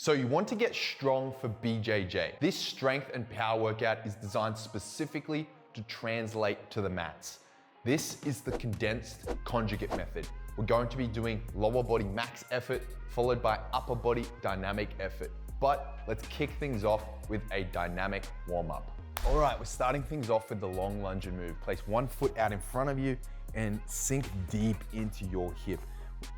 So you want to get strong for BJJ. This strength and power workout is designed specifically to translate to the mats. This is the condensed conjugate method. We're going to be doing lower body max effort followed by upper body dynamic effort. But let's kick things off with a dynamic warm up. All right, we're starting things off with the long lunge and move. Place one foot out in front of you and sink deep into your hip.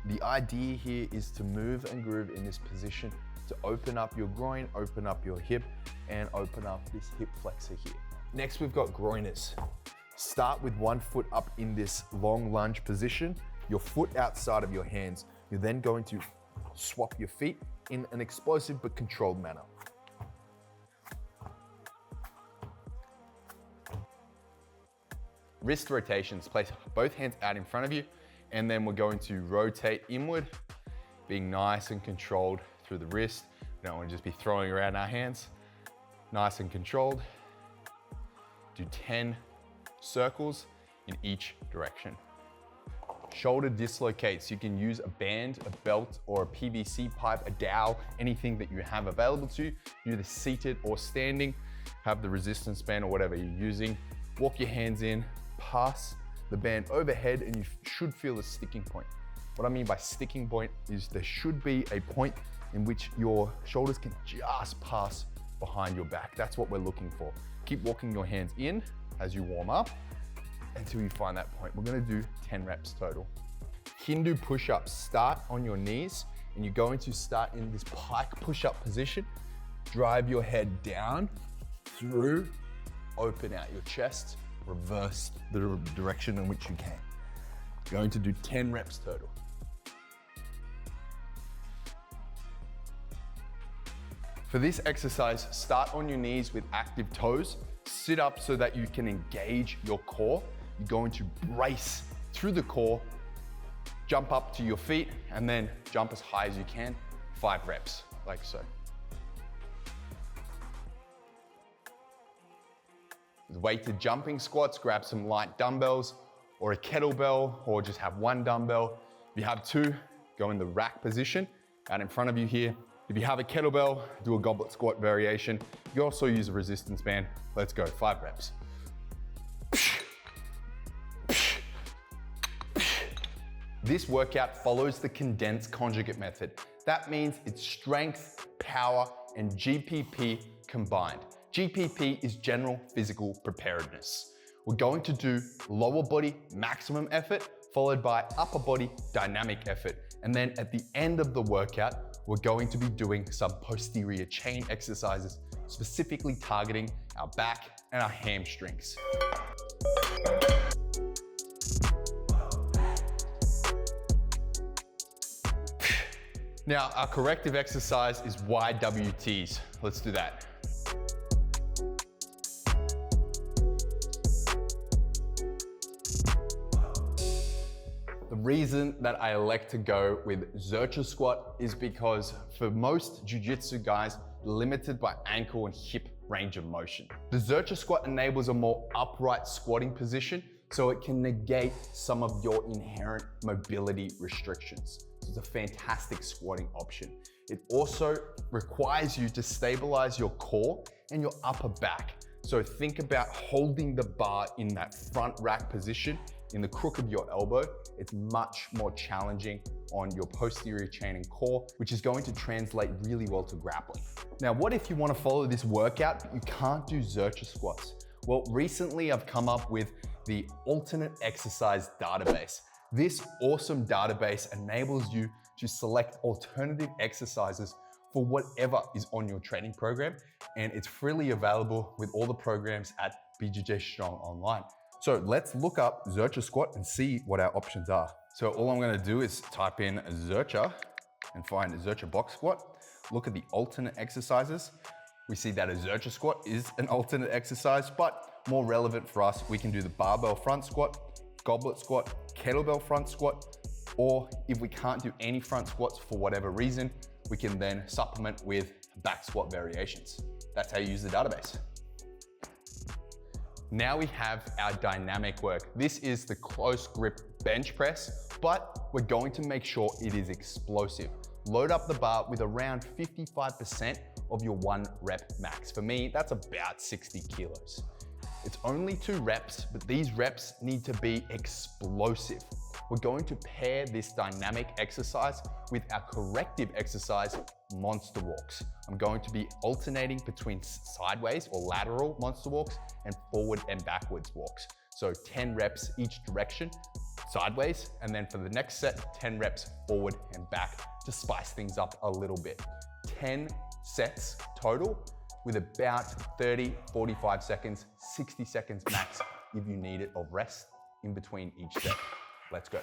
The idea here is to move and groove in this position to open up your groin, open up your hip, and open up this hip flexor here. Next, we've got Groiners. Start with one foot up in this long lunge position, your foot outside of your hands. You're then going to swap your feet in an explosive but controlled manner. Wrist rotations, place both hands out in front of you, and then we're going to rotate inward, being nice and controlled through the wrist. We don't want to just be throwing around our hands. Nice and controlled. Do 10 circles in each direction. Shoulder dislocates. You can use a band, a belt, or a PVC pipe, a dowel, anything that you have available to you. Either seated or standing. Have the resistance band or whatever you're using. Walk your hands in, pass the band overhead, and you should feel a sticking point. What I mean by sticking point is there should be a point in which your shoulders can just pass behind your back. That's what we're looking for. Keep walking your hands in as you warm up until you find that point. We're gonna do 10 reps total. Hindu push-ups. Start on your knees, and you're going to start in this pike push-up position. Drive your head down, through, open out your chest, reverse the direction in which you can. Going to do 10 reps total. For this exercise, start on your knees with active toes. Sit up so that you can engage your core. You're going to brace through the core, jump up to your feet, and then jump as high as you can. 5 reps, like so. With weighted jumping squats, grab some light dumbbells or a kettlebell, or just have one dumbbell. If you have two, go in the rack position out in front of you here. If you have a kettlebell, do a goblet squat variation. You can also use a resistance band. Let's go, 5 reps. This workout follows the condensed conjugate method. That means it's strength, power, and GPP combined. GPP is general physical preparedness. We're going to do lower body maximum effort, followed by upper body dynamic effort. And then at the end of the workout, we're going to be doing some posterior chain exercises, specifically targeting our back and our hamstrings. Now, our corrective exercise is YWTs. Let's do that. The reason that I elect to go with Zercher squat is because for most jiu-jitsu guys, limited by ankle and hip range of motion. The Zercher squat enables a more upright squatting position, so it can negate some of your inherent mobility restrictions. So it's a fantastic squatting option. It also requires you to stabilize your core and your upper back. So think about holding the bar in that front rack position in the crook of your elbow. It's much more challenging on your posterior chain and core, which is going to translate really well to grappling. Now, what if you want to follow this workout, but you can't do Zercher squats? Well, recently I've come up with the alternate exercise database. This awesome database enables you to select alternative exercises for whatever is on your training program, and it's freely available with all the programs at BJJ Strong Online. So let's look up Zercher squat and see what our options are. So all I'm gonna do is type in Zercher and find Zercher Box Squat. Look at the alternate exercises. We see that a Zercher squat is an alternate exercise, but more relevant for us, we can do the barbell front squat, goblet squat, kettlebell front squat, or if we can't do any front squats for whatever reason, we can then supplement with back squat variations. That's how you use the database. Now we have our dynamic work. This is the close grip bench press, but we're going to make sure it is explosive. load up the bar with around 55% of your 1 rep max. For me, that's about 60 kilos. It's only 2 reps, but these reps need to be explosive. We're going to pair this dynamic exercise with our corrective exercise, monster walks. I'm going to be alternating between sideways or lateral monster walks and forward and backwards walks. So 10 reps each direction, sideways, and then for the next set, 10 reps forward and back to spice things up a little bit. 10 sets total with about 30, 45 seconds, 60 seconds max if you need it of rest in between each set. Let's go.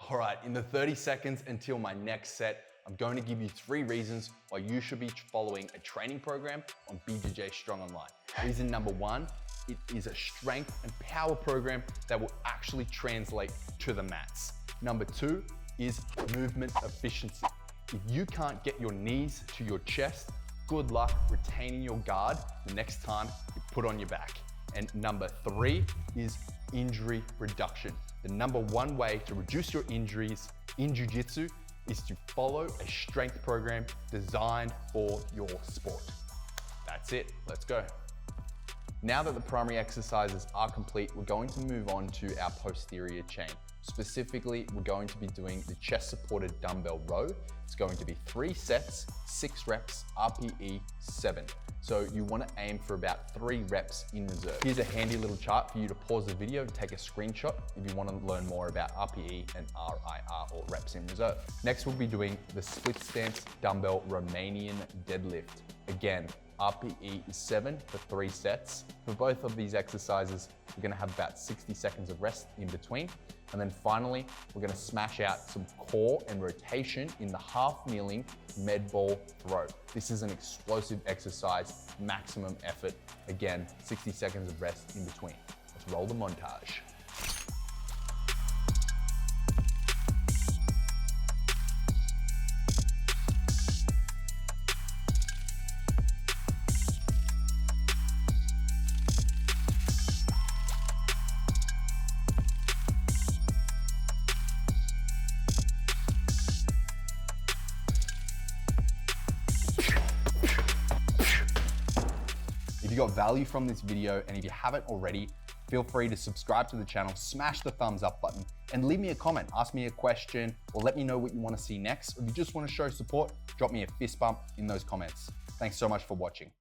All right, in the 30 seconds until my next set, I'm going to give you 3 reasons why you should be following a training program on BJJ Strong Online. Reason number 1, it is a strength and power program that will actually translate to the mats. Number 2 is movement efficiency. If you can't get your knees to your chest, good luck retaining your guard the next time you put on your back. And number 3 is injury reduction. The number 1 way to reduce your injuries in Jiu-Jitsu is to follow a strength program designed for your sport. That's it, let's go. Now that the primary exercises are complete, we're going to move on to our posterior chain. Specifically, we're going to be doing the chest supported dumbbell row. It's going to be 3 sets, 6 reps, RPE 7. So you want to aim for about 3 reps in reserve. Here's a handy little chart for you to pause the video and take a screenshot if you want to learn more about RPE and RIR, or reps in reserve. Next, we'll be doing the split stance dumbbell Romanian deadlift. Again, RPE is 7 for 3 sets. For both of these exercises, we're gonna have about 60 seconds of rest in between. And then finally, we're gonna smash out some core and rotation in the half kneeling med ball throw. This is an explosive exercise, maximum effort. Again, 60 seconds of rest in between. Let's roll the montage. If you got value from this video, and if you haven't already, feel free to subscribe to the channel, smash the thumbs up button, and leave me a comment, ask me a question, or let me know what you want to see next. Or if you just want to show support, drop me a fist bump in those comments. Thanks so much for watching.